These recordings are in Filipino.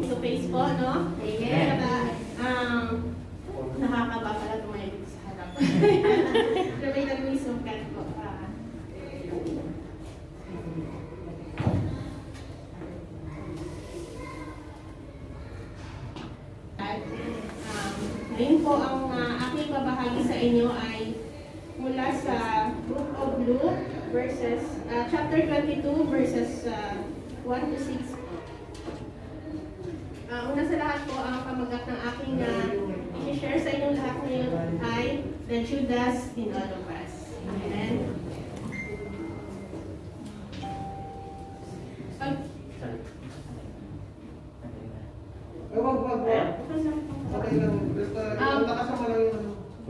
So face po, no? Amen. Nakakaba pala tumayag sa harap. Pero may nag-misumkat po. Ngayon po, ang aking babahagi sa inyo ay mula sa Book of Luke, chapter 22, verses 1 to 6. Una sa lahat po, ang pamagat ng aking i-share sa inyong lahat ngayon ay The Judas in All of Us. Amen.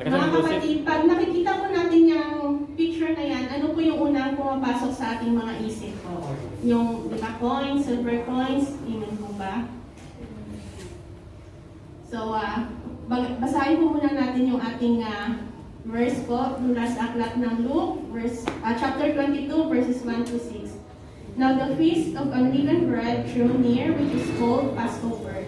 Mga kapatid, pag nakikita po natin yung picture na yan, ano po yung unang pumapasok sa ating mga isip po? Yung coins, silver coins, yun po ba? So, basahin po muna natin yung ating verse po mula sa aklat ng Luke, chapter 22, verses 1 to 6. Now the feast of unleavened bread drew near, which is called Passover.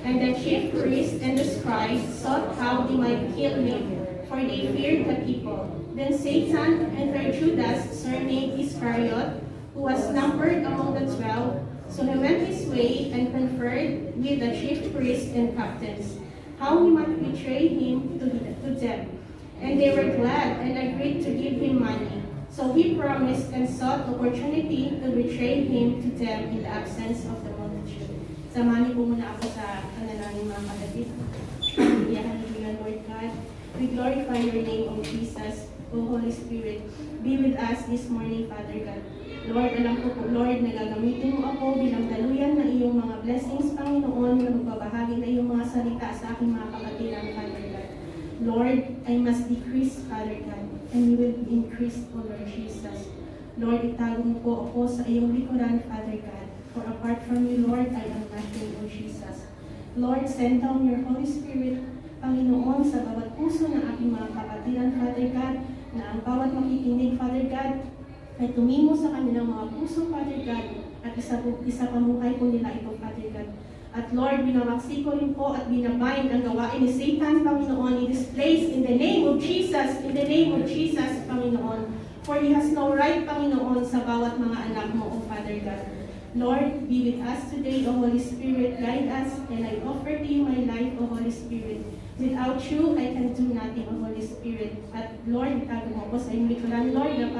And the chief priests and the scribes sought how they might kill him, for they feared the people. Then Satan entered Judas, surnamed Iscariot, who was numbered among the 12. So he went his way and conferred with the chief priests and captains, how he might betray him to them. And they were glad and agreed to give him money. So he promised and sought opportunity to betray him to them in the absence of the multitude. Samahan niyo po muna ako sa panalangin mga kapatid. Hallelujah, Lord God. We glorify your name, O Jesus, O Holy Spirit. Be with us this morning, Father God. Lord, alam ko po, Lord, na gagamitin mo ako bilang daluyan na iyong mga blessings, Panginoon, na magbabahagi na iyong mga salita sa aking mga kapatiran, Father God. Lord, I must decrease, Father God, and you will increase, O Lord Jesus. Lord, itago mo po ako sa iyong likuran, Father God. For apart from you, Lord, I am nothing, O Jesus. Lord, send down your Holy Spirit, Panginoon, sa bawat puso ng aking mga kapatiran, Father God, na ang bawat makikinig, Father God, ay tumimo sa kanilang mga puso, Father God, at isapamuhay po nila ito, Father God. At Lord, binawaksi ko rin po at binabind ang gawain ni Satan, Panginoon, in this place, in the name of Jesus, Panginoon. For he has no right, Panginoon, sa bawat mga anak mo, O Father God. Lord, be with us today, O Holy Spirit, guide us, and I offer to you my life, O Holy Spirit. Without you, I can do nothing, O Holy Spirit. At Lord, itago mo ako sa iyong likuran, Lord, na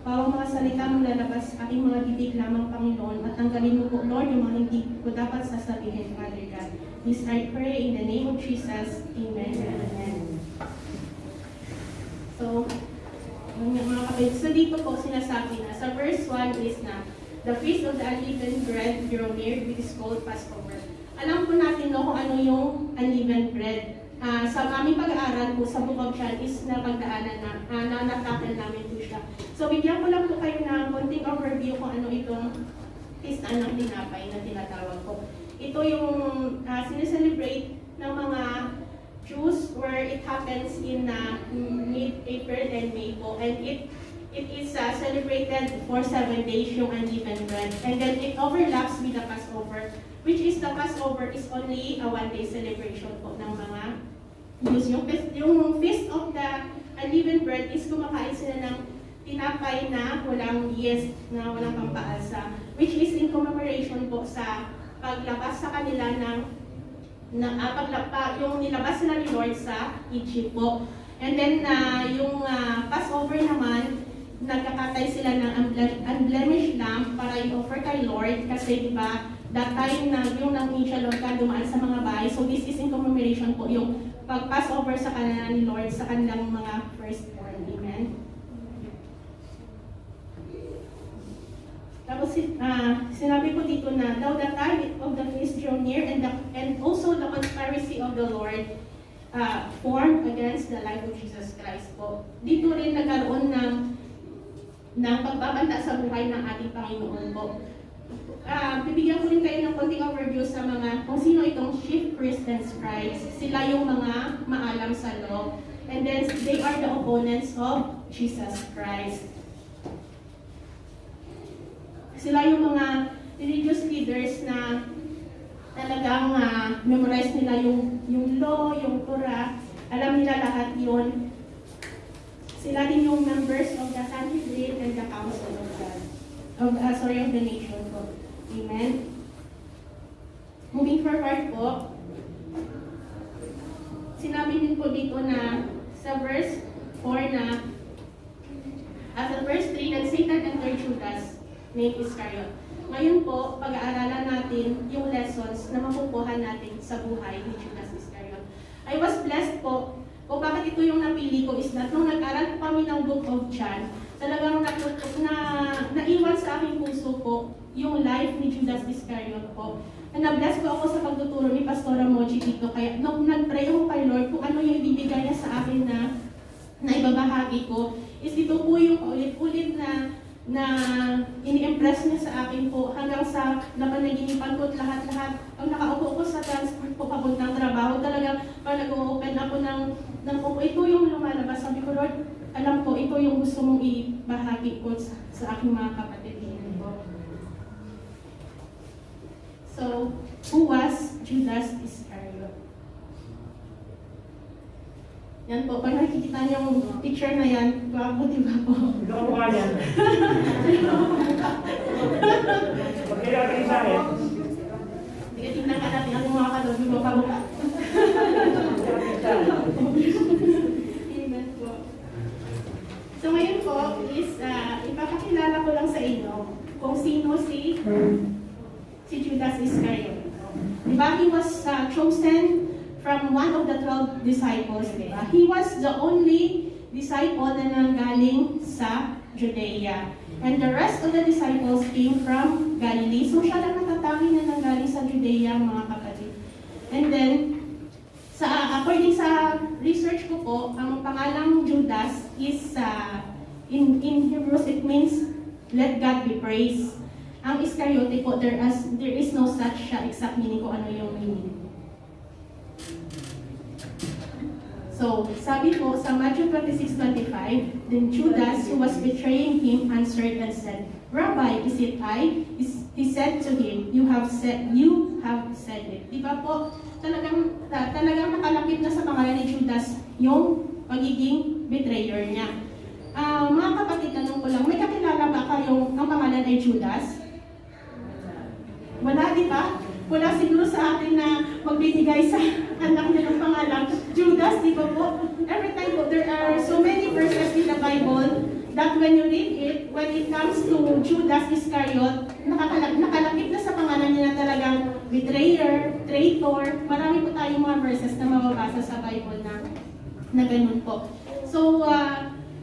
bawang mga salita mo lalabas aking mga bibig lamang, Panginoon, at tanggalin mo po, Lord, yung mga hindi ko dapat sasabihin, Father God. This I pray in the name of Jesus. Amen. Amen. So, mga kapatid, so dito po sinasabi na, sa verse 1 is na, the feast of the unleavened bread drew near, which is called Passover. Alam po natin no, kung ano yung unleavened bread. Sa aming pag-aaral po sa Book of John is napagdaanan na natakil namin po siya. So bigyan ko lang po kayo ng konting overview kung ano itong feast ng tinapay na tinatawag ko. Ito yung sineselebrate ng mga Jews where it happens in mid-April and May po. And it is celebrated for 7 days yung unleavened bread. And then it overlaps with the Passover, which is the Passover is only a 1-day celebration po ng mga Jews. Yung feast of the unleavened bread is kumakain sila ng tinapay na walang yeast, na walang pampaalsa, which is in commemoration po sa paglabas sa kanila ng yung nilabas sila ni Lord sa Egypt po. And then yung Passover naman, nagkakatay sila ng unblemished lamb para i-offer kay Lord kasi diba, that time na yung nang-initial Lord ka dumaan sa mga bahay. So this is in commemoration po yung pag-Passover sa kanila ni Lord sa kanilang mga firstborn. Amen. Tapos sinabi ko dito na, though the time of the feast drew near and also the conspiracy of the Lord formed against the life of Jesus Christ po. Dito rin nagkaroon ng pagbabanta sa buhay ng ating Panginoon po. Bibigyan ko rin kayo ng konting overview sa mga kung sino itong chief priests and scribes. Sila yung mga maalam sa law. And then, they are the opponents of Jesus Christ. Sila yung mga religious leaders na talagang memorize nila yung law, yung Torah. Alam nila lahat yun. Sila din yung members of the Sanhedrin and the Council of God. Of the nation po. Amen. Moving forward po, sinabi din po dito na sa verse 4 na at verse 3, that Satan entered Judas, named Iscariot. Ngayon po, pag-aaralan natin yung lessons na makukuha natin sa buhay ni Judas Iscariot. I was blessed po kung bakit ito yung napili ko is that nung nag-aral po kami ng Book of John, talagang naiwan sa aking puso po yung life ni Judas Iscariot po. And na-bless po ako sa pagtuturo ni Pastora Moji dito. Kaya nung nag-pray ako kay Lord kung ano yung ibibigay niya sa akin na ibabahagi ko, is ito po yung ulit-ulit na ini-impress niya sa akin po hanggang sa napanaginipan ko lahat-lahat. Pag nakaupo ko sa transport po papuntang trabaho, talagang pag nag-open ako ng ito yung lumalabas. Sabi ko, Lord, alam ko, ito yung gusto mong ibahagi ko sa aking mga kapatid po. So, who was Judas Iscariot? Yan po, pag nakikita niyo yung picture na yan, gwapo, di ba po? Ito ang mukha niyan. Pagkailan kayo sa akin? Sige, tingnan ka natin ang mga kalog, yung mga mukha. Amen po. So ngayon po is, ipapakilala ko lang sa inyo kung sino si Judas Iscariot. Diba? He was chosen from one of the 12 disciples. Diba? He was the only disciple na nanggaling sa Judea. And the rest of the disciples came from Galilee. So siya lang natatangi na nanggaling sa Judea, mga kapatid. And then, according sa research ko po, ang pangalang Judas is, in Hebrews, it means, let God be praised. Ang Iscariote po, there is no such exact meaning kung ano yung meaning. So, sabi po sa Matthew 26:25, then Judas, who was betraying him, answered and said, Rabbi, is it I? He said to him, You have said it. Di ba po, talagang nakalapit na sa pangalan ni Judas yung pagiging betrayer niya. Mga kapatid, tanong ko lang, may kakilala ba kayong ang pangalan ay Judas? Wala, di ba? Wala siguro sa atin na magbibigay sa anak niya ng pangalan Judas, di ba po? Every time po, there are so many verses in the Bible that when you read it, when it comes to Judas Iscariot, nakalapit na sa pangalan niya na talagang betrayer, traitor. Marami po tayong mga verses na mababasa sa Bible na ganun po. So,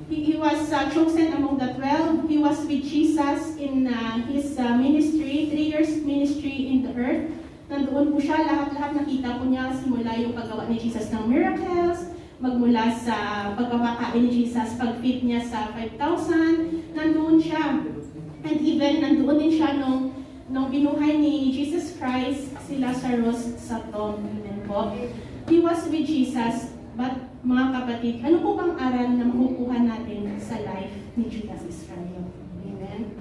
he was chosen among the 12. He was with Jesus in his ministry, 3 years ministry in the earth. Nandoon po siya, lahat-lahat nakita po niya simula yung paggawa ni Jesus ng miracles, magmula sa pagkakakain ni Jesus, pag-feed niya sa 5,000, nandoon siya. And even nandoon din siya nung binuhay ni Jesus Christ, si Lazarus sa tomb. Amen po. He was with Jesus, but mga kapatid, ano po bang aral na makukuha natin sa life ni Judas Iscariot? Amen?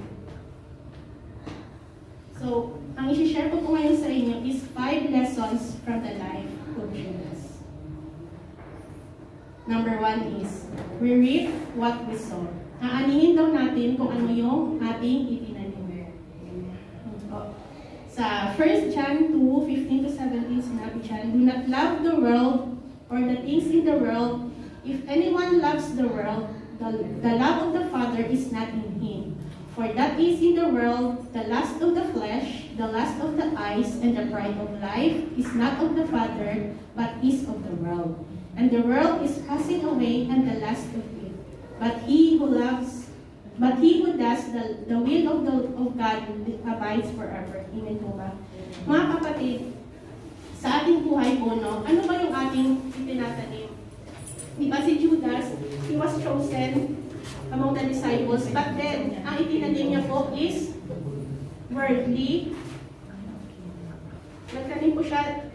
So, ang isi-share ko po ngayon sa inyo is 5 lessons from the life of Judas. Number 1 is, we reap what we sow. Aanihin daw natin kung ano yung ating itinanim. Sa 1 John 2:15-17, sinabi dyan, do not love the world or the things in the world. If anyone loves the world, the love of the Father is not in him. For that is in the world, the lust of the flesh, the lust of the eyes, and the pride of life is not of the Father, but is of the world. And the world is passing away, and the lust of it. But he who does the will of God abides forever. Amen po ba? Mga kapatid, sa ating buhay po, no, ano ba yung ating itinatanim? Di ba si Judas, he was chosen among the disciples, but then, ang itinanim niya po is worldly, nagtanim po siya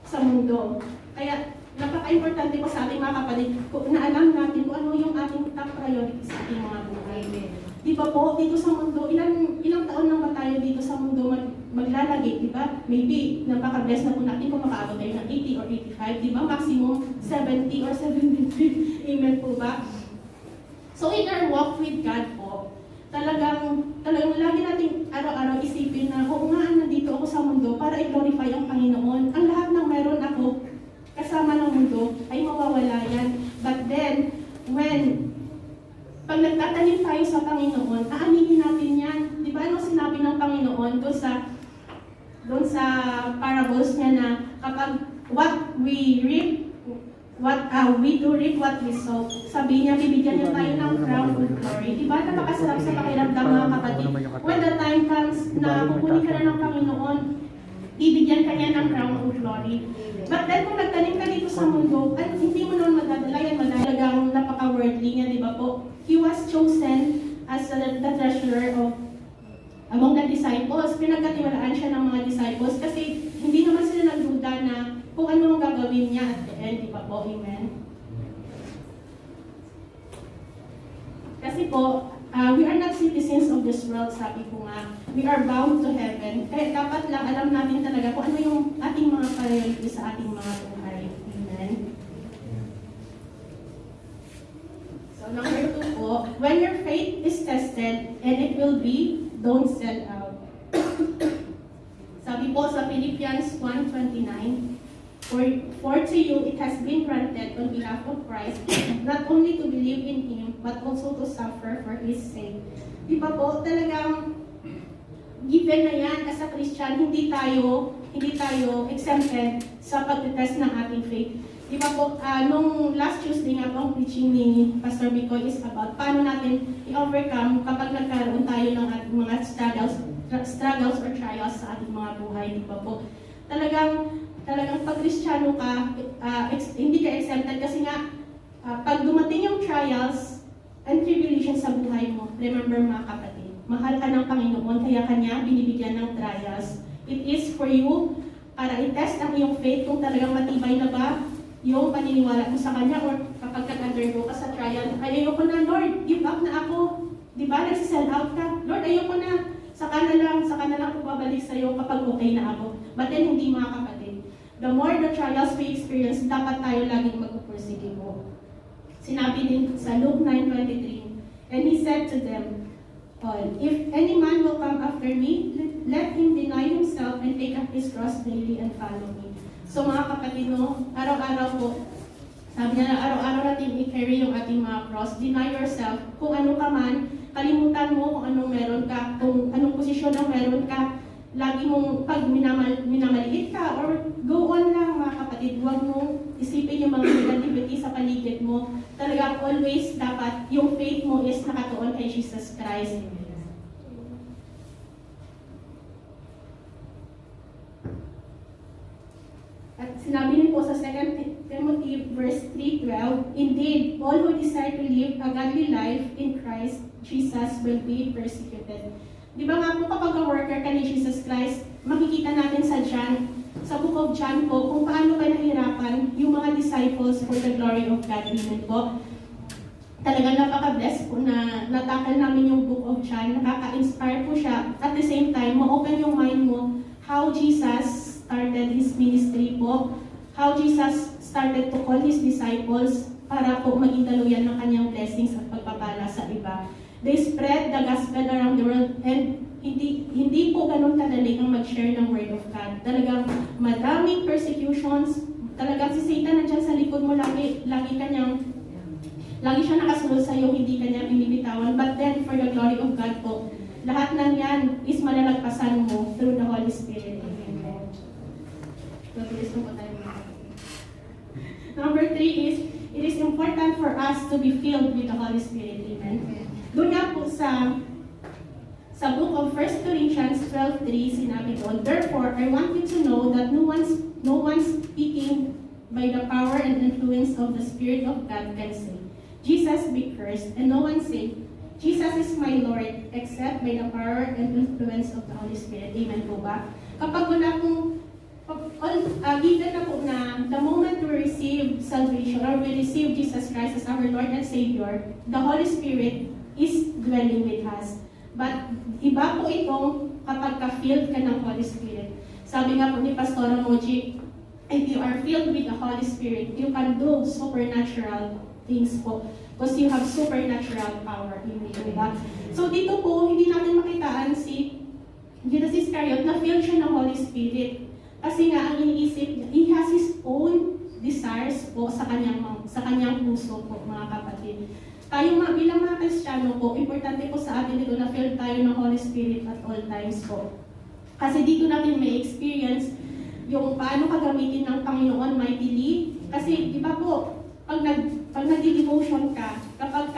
sa mundo. Kaya napaka-importante po sa ating mga kapatid na alam natin kung ano yung ating top priority sa ating mga buhay. Di ba po, dito sa mundo, ilang taon lang ba tayo dito sa mundo maglalagi, di ba? Maybe, napaka-bless na po natin kung makaabot tayo ng 80 or 85, di ba? Maximum 70 or 73. Amen po ba? So in our walk with God po, talagang lagi nating araw-araw isipin na, oo nga, nandito ako sa mundo para i-glorify ang Panginoon. Ang lahat ng meron ako kasama ng mundo ay mawawala yan. But then, pag nagtatanim tayo sa Panginoon, aaminin natin yan. Di ba ano sinabi ng Panginoon doon sa parables niya na kapag what we reap, we do reap what we sow. Sabi niya, bibigyan niya tayo ng crown of glory. Di ba napakasarap sa pakiramdam mga kapatid? When the time comes na kukunin ka na ng Panginoon, bibigyan ka niya ng crown of glory. But then kung nagtanim ka dito sa mundo, at hindi mo naman madadala yan, talagang napaka-worldly niya, di ba po? He was chosen as the treasurer of among the disciples. Pinagkatiwalaan siya ng mga disciples kasi hindi naman sila nagduda na kung ano ang gagawin niya at the end, di ba po? Amen? Kasi po, we are not citizens of this world, sabi ko nga. We are bound to heaven. Kaya dapat lang alam natin talaga kung ano yung ating mga priority sa ating mga buhay. Amen? So number 2 po, when your faith is tested, and it will be, don't sell out. Sabi po sa Philippians 1:29, For to you it has been granted on behalf of Christ, not only to believe in Him, but also to suffer for His sake. Di ba po, talagang given na yan as a Christian, hindi tayo exempted sa pag-test ng ating faith. Di ba po, nung last Tuesday nga po, ang preaching ni Pastor Bicoy is about paano natin i-overcome kapag nagkaroon tayo ng ating mga struggles or trials sa ating mga buhay. Di ba po? Talagang pag Kristiyano ka, hindi ka exempted kasi nga, pag dumating yung trials and tribulations sa buhay mo, remember mga kapatid, mahal ka ng Panginoon, kaya Kanya binibigyan ng trials. It is for you, para i-test ang iyong faith kung talagang matibay na ba yung paniniwala mo sa Kanya, or kapag nag-undergo ka sa trial, ay ayoko na, Lord, give up na ako. Di ba? Nagsisell out ka. Lord, ayoko na. Saka na lang ako babalik sa iyo kapag okay na ako. But then, hindi mga kapatid. The more the trials we experience, dapat tayo laging magpupursige mo. Sinabi din sa Luke 9:23, and He said to them all, if any man will come after me, let him deny himself and take up his cross daily and follow me. So mga kapatid, no, araw-araw po, sabi niya na araw-araw natin i-carry yung ating mga cross. Deny yourself. Kung ano ka man, kalimutan mo kung anong meron ka, kung anong posisyon ang meron ka. Lagi mong pag minamaliit ka or go on lang mga kapatid, huwag mong isipin yung mga negativity sa paligid mo. Talagang always dapat yung faith mo is nakatuon kay Jesus Christ. At sinabi niyo po sa 2 Timothy verse 3:12, indeed, all who desire to live a godly life in Christ Jesus will be persecuted. Di ba nga po kapag worker ka ni Jesus Christ, makikita natin sa book of John po kung paano ba nahirapan yung mga disciples for the glory of God. Amen po. Talagang napaka-bless po na natakal namin yung book of John. Nakaka-inspire po siya. At the same time, ma-open yung mind mo how Jesus started His ministry po. How Jesus started to call His disciples para po maging daluyan ng kanyang blessings at pagpapala sa iba. They spread the gospel around the world, and hindi po ganun kadali ang mag-share ng word of God. Talagang madaming persecutions, talagang si Satan nandiyan sa likod mo, lagi siya nakasunod sa iyo, hindi kanya binibitawan. But then, for the glory of God po, lahat ng yan is malalagpasan mo through the Holy Spirit. Amen. Pabilis mo po tayo mga. Number 3 is, it is important for us to be filled with the Holy Spirit. Amen. Doon nga po sa book of 1 Corinthians 12:3, sinabi doon, therefore, I want you to know that no one speaking by the power and influence of the Spirit of God can say, Jesus be cursed, and no one say, Jesus is my Lord, except by the power and influence of the Holy Spirit. Amen po ba? Kapag wala pong given na po na the moment we receive salvation or we receive Jesus Christ as our Lord and Savior, the Holy Spirit is dwelling with us. But iba po itong kapag ka-filled ka ng Holy Spirit. Sabi nga po ni Pastor Moji, if you are filled with the Holy Spirit, you can do supernatural things po. Because you have supernatural power in you, diba? So dito po, hindi natin makitaan si Judas Iscariot na filled siya ng Holy Spirit. Kasi nga, ang iniisip niya, he has his own desires po sa kanyang puso po, mga kapatid. Tayo bilang mga Kristiyano po, importante po sa atin dito na filled tayo ng Holy Spirit at all times po. Kasi dito natin may experience yung paano kagamitin ng Panginoon mightily. Kasi, di ba po, pag nag-devotion ka, kapag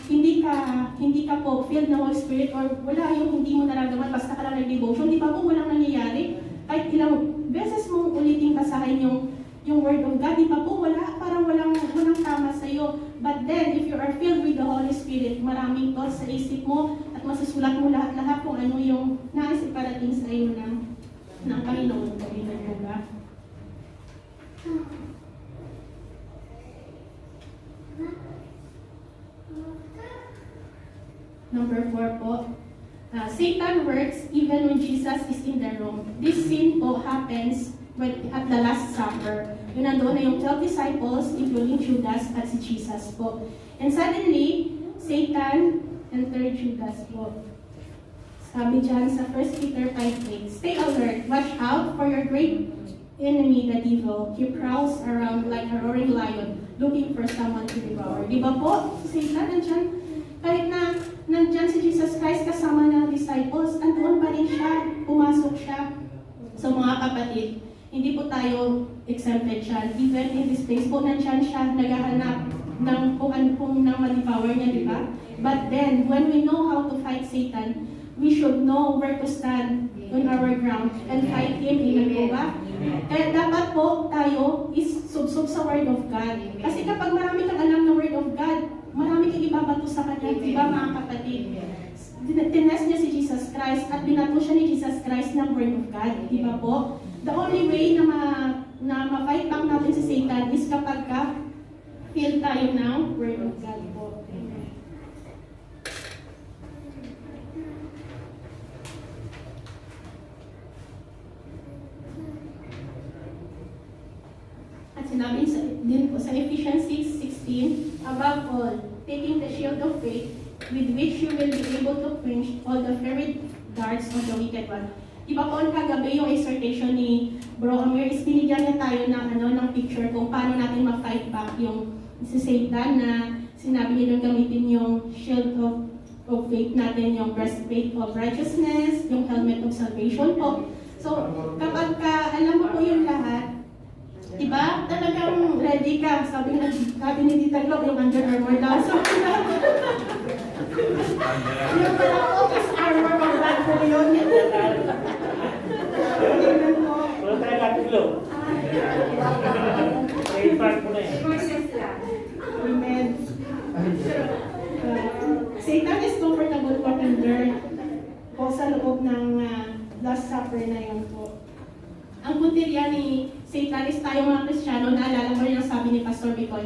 hindi ka po filled ng Holy Spirit or wala yung hindi mo nararamdaman, basta ka lang nag-devotion, di ba po walang nangyayari? Kahit ilang beses mong ulitin basahin yung Word of God, di ba po parang walang tama sa'yo. But then, if you are filled with the Holy Spirit, maraming thoughts sa isip mo at masusulat mo lahat kung ano yung nais iparating sa iyo ng Panginoon. Amen po ba? Number 4 po. Satan works even when Jesus is in the room. This scene po happens at the Last Supper. Yun nandoon na yung 12 disciples, including Judas at si Jesus po. And suddenly, Satan entered Judas po. Sabi dyan sa 1 Peter 5:8, stay alert, watch out for your great enemy, the devil. He prowls around like a roaring lion, looking for someone to devour. Di ba po? Si Satan nandyan, kahit na nandyan si Jesus Christ kasama ng disciples, andoon pa rin siya, pumasok siya. So mga kapatid, hindi po tayo exempted siya. Even in this place po, nandyan siya, naghahanap ng kung nang ma-devour niya, di ba? But then, when we know how to fight Satan, we should know where to stand on our ground and fight him. Amen po ba? Kaya dapat po tayo is subsub sa Word of God. Kasi kapag marami kang alam ng Word of God, marami kang ibabato sa kanya, di ba mga kapatid? Tinest niya si Jesus Christ at binato siya ni Jesus Christ ng Word of God, di ba po? The only way na ma-fight back natin si Satan is kapag feel tayo ng Word of God po. At sinabi din po sa Ephesians 6:16, above all, taking the shield of faith, with which you will be able to quench all the fiery darts of the wicked one. Diba po kagabi yung exhortation ni Bro Amir, is binigyan niya tayo ng picture kung paano natin ma-fight back yung si Satan na sinabi niya nung gamitin yung shield of faith natin, yung breastplate of righteousness, yung helmet of salvation po. So, kapag alam mo po yung lahat, diba? Talagang ready ka. Sabi ni Tita Glock, yung Under Armour daw. So, yung pala po, is armor of God po yun. Wala tayo katilo. May part po na yan. Amen. Satan is comfortable po under po sa loob ng Last Supper na yun po. Ang punteriya ni Satan is tayo mga Kristiyano, naalala mo rin ang sabi ni Pastor Bicoy,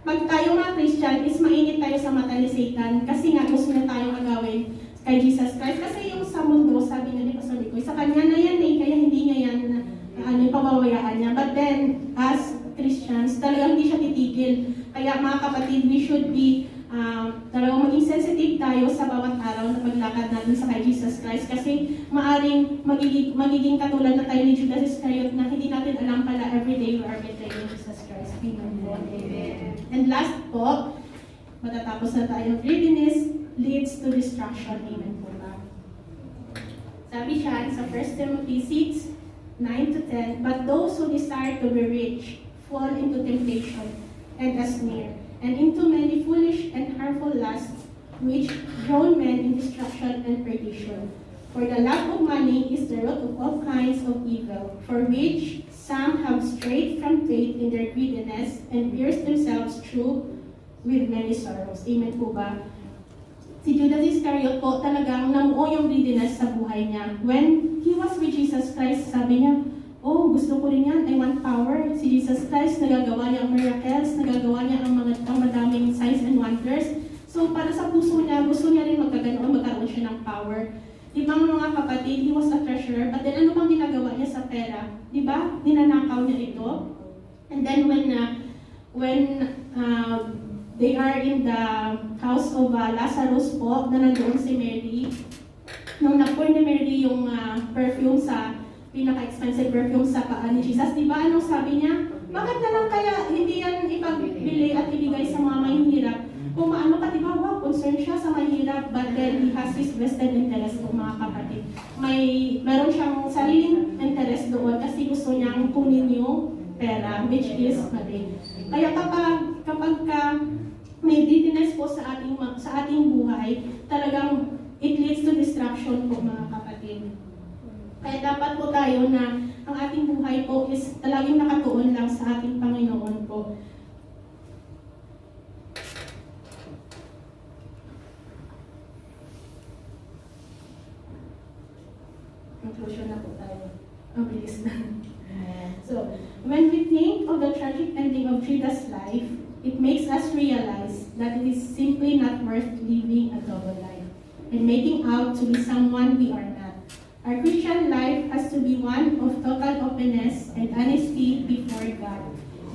pag tayo mga Christian is mainit tayo sa mata ni Satan kasi nga gusto na tayong agawin kay Jesus Christ. Kasi yung sa mundo, sabi nga ni Pastor Bicoy, sa kanya na yan kaya hindi niya yan pababayaan niya. But then, as Christians, talagang hindi siya titigil. Kaya mga kapatid, we should be talagang maging sensitive tayo sa bawat araw na paglakad natin sa kay Jesus Christ kasi maaring magiging katulad na tayo ni Judas Iscariot na hindi natin alam pala everyday we are betraying Jesus Christ. Amen. And last po, matatapos na tayo, greediness leads to destruction. Amen po ba? Sabi siya sa 1 Timothy 6:9-10, but those who desire to be rich fall into temptation and a snare, and into many foolish and harmful lusts, which drown men in destruction and perdition. For the love of money is the root of all kinds of evil, for which some have strayed from faith in their greediness, and pierced themselves through with many sorrows. Amen po ba? si Judas Iscariot po talagang namuo yung greediness sa buhay niya. When he was with Jesus Christ, sabi niya, oh, gusto ko rin yan, I want power. Si Jesus Christ, nagagawa niya ang miracles, nagagawa niya ang madaming signs and wonders. So para sa puso niya, gusto niya rin magkaroon siya ng power. Ibang mga kapatid, he was a treasurer, but then ano bang ginagawa niya sa pera? Di ba? Ninanakaw niya ito. And then when they are in the house of Lazarus po, na nandoon si Mary. Nung na-pour ni Mary yung perfume sa, pinaka-expensive perfume sa paa ni Jesus, di ba anong sabi niya? Bakit na lang kaya hindi yan ipagbili at ibigay sa mga mahihirap? Kung maano ka, di ba, wow, concerned siya sa mahirap, but then he has his vested interest po mga kapatid. Meron siyang sariling interest doon kasi gusto niyang kunin yung pera, which is mali. Kaya kapag may greediness po sa ating buhay, talagang it leads to destruction po mga kapatid. Kaya dapat po tayo na ang ating buhay po is talagang nakatuon lang sa ating Panginoon po. Conclusion na po tayo. Ang bilis na. So, when we think of the tragic ending of Judas' life, it makes us realize that it is simply not worth living a double life and making out to be someone we are not. Our Christian life has to be one of total openness and honesty before God,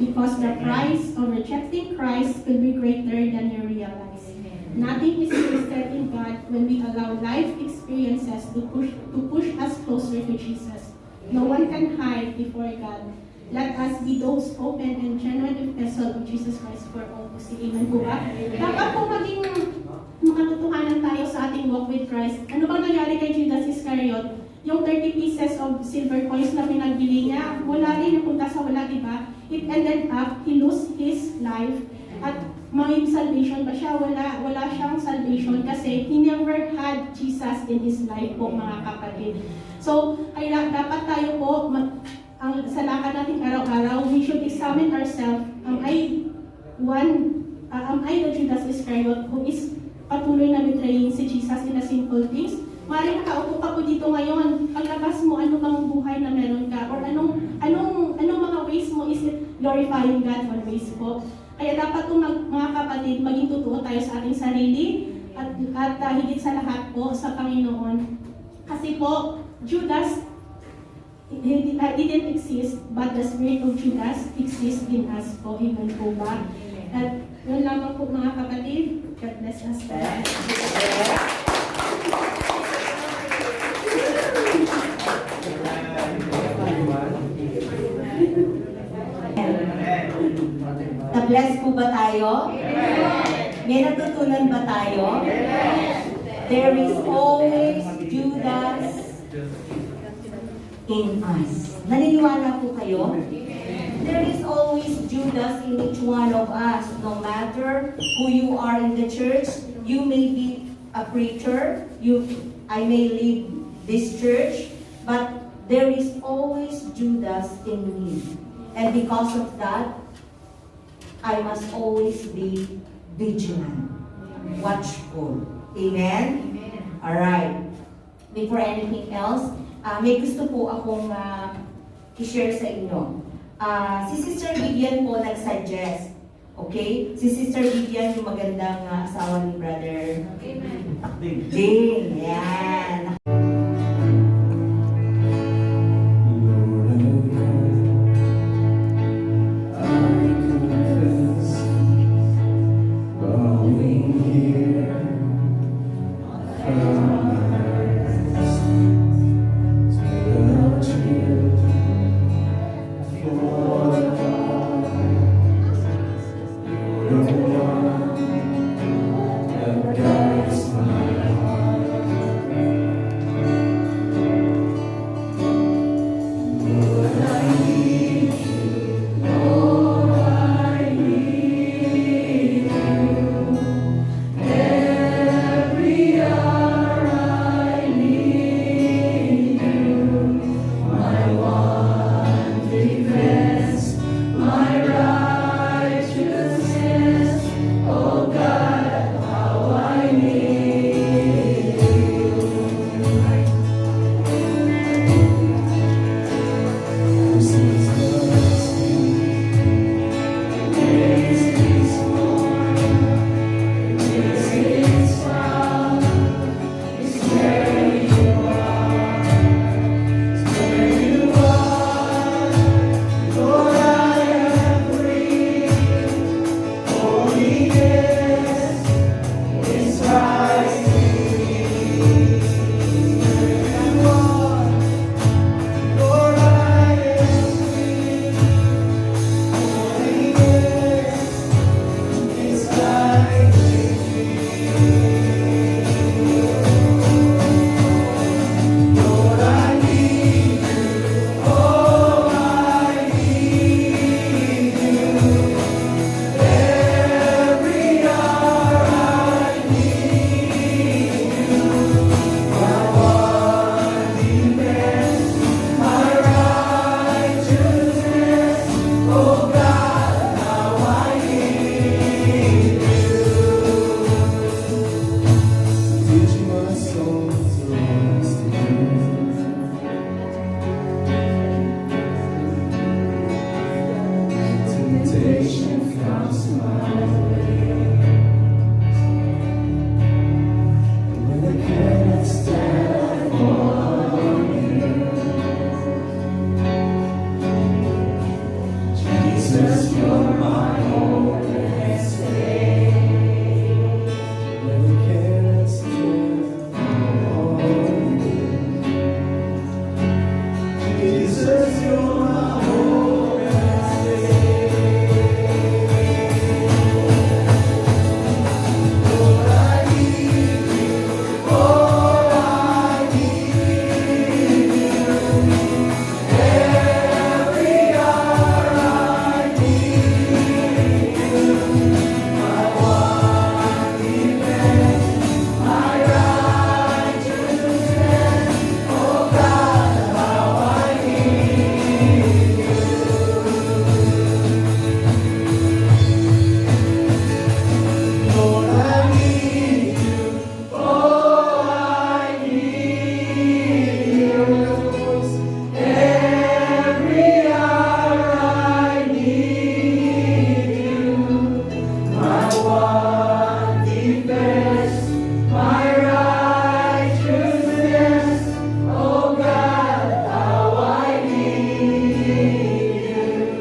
because the price of rejecting Christ will be greater than you realize. Nothing is wasted in God when we allow life experiences to push us closer to Jesus. No one can hide before God. Let us be those open and genuine vessels of Jesus Christ for all to see. Amen po ba? Dapat po maging makatotohanan tayo sa ating walk with Christ. Ano bang nangyari kay Judas Iscariot? Yung 30 pieces of silver coins na pinagbili niya, wala rin, napunta sa wala, diba? It ended up, he lost his life. At may salvation ba siya? Wala siyang salvation kasi he never had Jesus in his life po mga kapatid. So, kaya dapat tayo po, sa lakad natin araw-araw, we should examine ourselves. Am I the Judas Iscariot who is patuloy na betraying si Jesus in the simple things? Maaaring nakaupo ka po dito ngayon, paglabas mo, ano bang buhay na meron ka? Or anong mga ways mo, is it glorifying God always po? Kaya dapat po mga kapatid, maging totoo tayo sa ating sarili at higit sa lahat po sa Panginoon. Kasi po, Judas didn't exist, but the spirit of Judas exists in us po. Amen po ba? At yun lamang po mga kapatid. God bless us. Na-bless po ba tayo? May natutunan ba tayo? There is always Judas in us. Naniniwala po kayo? There is always Judas in each one of us. No matter who you are in the church, you may be a preacher, I may lead this church, but there is always Judas in me. And because of that, I must always be vigilant, watchful. Amen? Alright. Before anything else, may gusto po akong i-share sa inyo. Si Sister Vivian po nag-suggest. Okay? Si Sister Vivian, yung magandang asawa ni Brother Ding. Yan. one defense, my righteousness. Oh God, how I need you.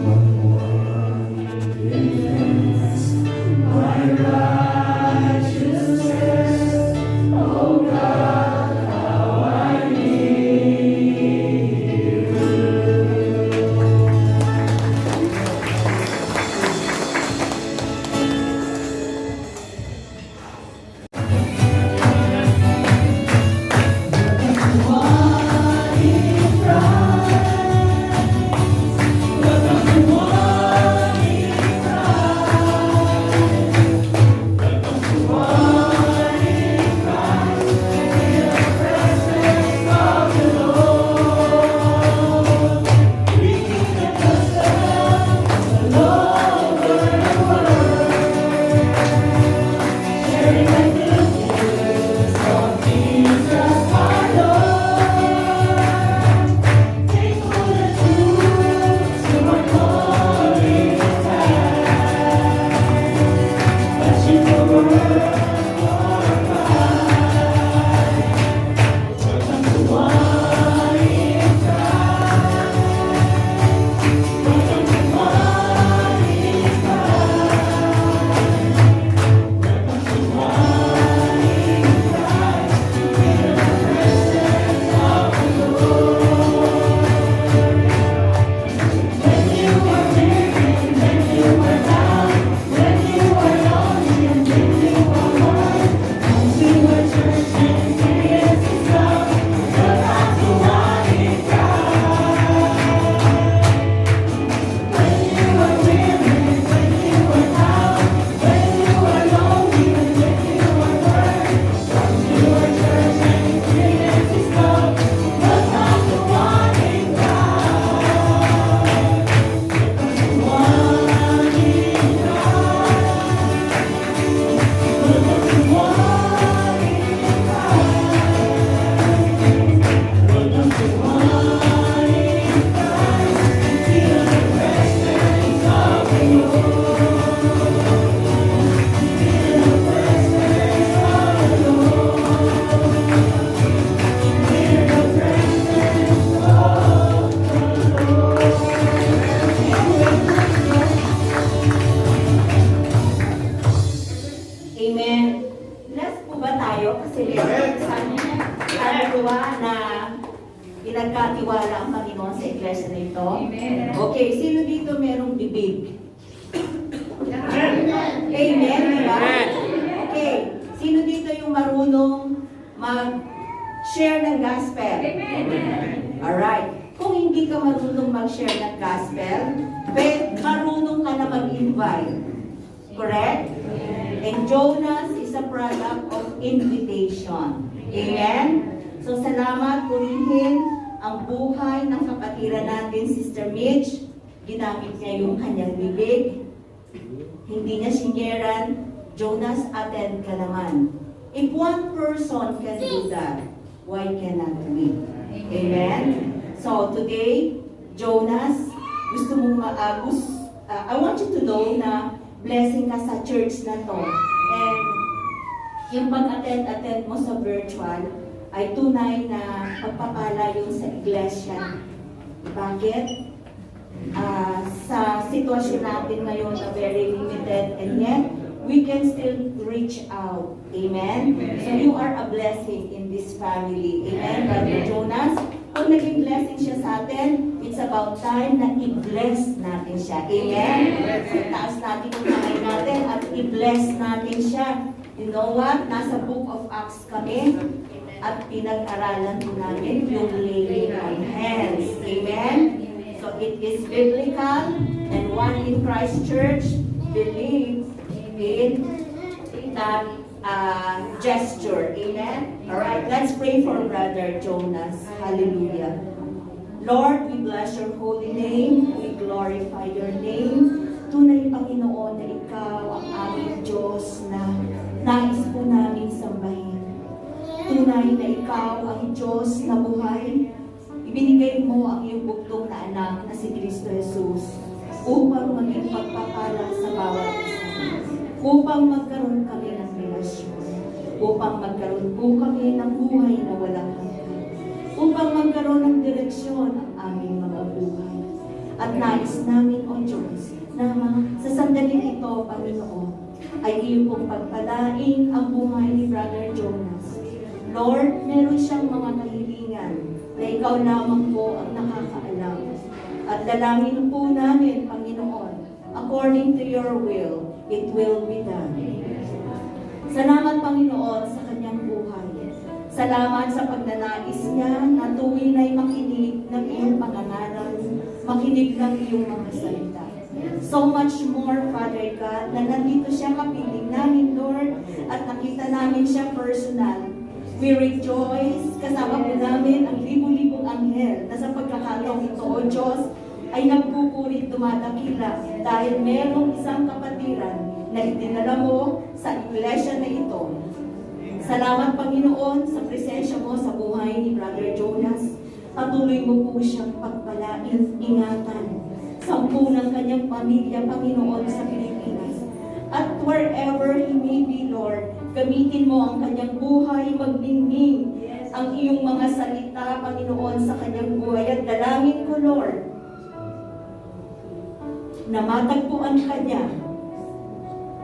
My one defense, my righteousness. Oh God, how I need you. Amen. Bless po ba tayo? Kasi meron sabi ko ba na pinagkatiwala ang Panginoon sa iglesia na ito? Okay, sino dito merong bibig? Amen, di ba? Okay, sino dito yung marunong mag-share ng gospel? Alright. Kung hindi ka marunong mag-share ng gospel, marunong ka na mag-invite. Correct? And Jonas is a product of invitation. Amen? So salamat, purihin ang buhay ng kapatiran natin, Sister Mitch. Ginamit niya yung kanyang bibig. Hindi niya sinyeran. Jonas, attend ka naman. If one person can do that, why cannot we? Amen? So today, Jonas, gusto mong I want you to know na blessing ka sa church na to. And yung pag-attend mo sa virtual ay tunay na pagpapala yun sa iglesia. Bakit? Sa sitwasyon natin ngayon na very limited, and yet we can still reach out. Amen? So you are a blessing in this family. Amen? Brother Jonas, kung naging blessing siya sa atin, it's about time na i-bless natin siya. Amen? So taas natin yung kamay natin at i-bless natin siya. You know what? Nasa Book of Acts kami at pinag-aralan po namin yung laying on hands. Amen? So it is biblical, and one in Christ Church believes in that gesture. Amen? Alright, let's pray for Brother Jonas. Hallelujah. Lord, we bless your holy name. We glorify your name. Tunay, Panginoon, na ikaw ang aming Diyos na nais po namin sambahin. Tunay na ikaw ang Diyos na buhay. Ibinigay mo ang iyong bugtong na anak na si Kristo Jesus upang maging pagpapalagay upang magkaroon kami ng relasyon, upang magkaroon po kami ng buhay na walang hanggan, upang magkaroon ng direksyon ang aming mga buhay. At nais namin, O Diyos, na sa sandaling ito, Panginoon, ay iyong pong pagpalain ang buhay ni Brother Jonas. Lord, meron siyang mga kahilingan na ikaw lamang po ang nakakaalam. At dalangin po namin, Panginoon, according to your will, it will be done. Salamat, Panginoon, sa kanyang buhay. Salamat sa pagnanais niya na tuwing ay makinig ng iyong pangangaral, makinig ng iyong mga salita. So much more, Father God, na nandito siya kapiling namin, Lord, at nakita namin siya personal. We rejoice, kasama po namin ang libu-libong anghel na sa pagkakataong ito, O Diyos, ay nagpupurit dumadakila dahil merong isang kapatiran na itinala mo sa iglesia na ito. Salamat, Panginoon, sa presensya mo sa buhay ni Brother Jonas. Patuloy mo po siyang pagpalain, ingatan, sampu ng kanyang pamilya, Panginoon, sa Pilipinas. At wherever he may be, Lord, gamitin mo ang kanyang buhay, magningning ang iyong mga salita, Panginoon, sa kanyang buhay. At dalangin ko, Lord, na matagpuan ka niya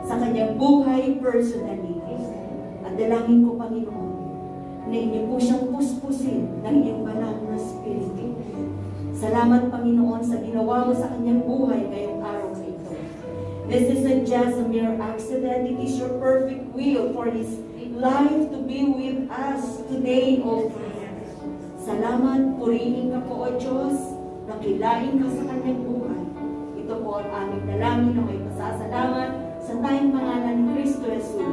sa kanyang buhay personally. At dalangin ko, Panginoon, na inyo po siyang puspusin ng iyong banal na spirito. Salamat, Panginoon, sa ginawa mo sa kanyang buhay ngayong araw na ito. This isn't just a mere accident. It is your perfect will for his life to be with us today, O God. Salamat, purihin ka po, O Diyos, nakilain ka sa kanyang buhay. Ito po ang aming dalangin na may pasasalamat sa tayong pangalan ni Kristo Jesus.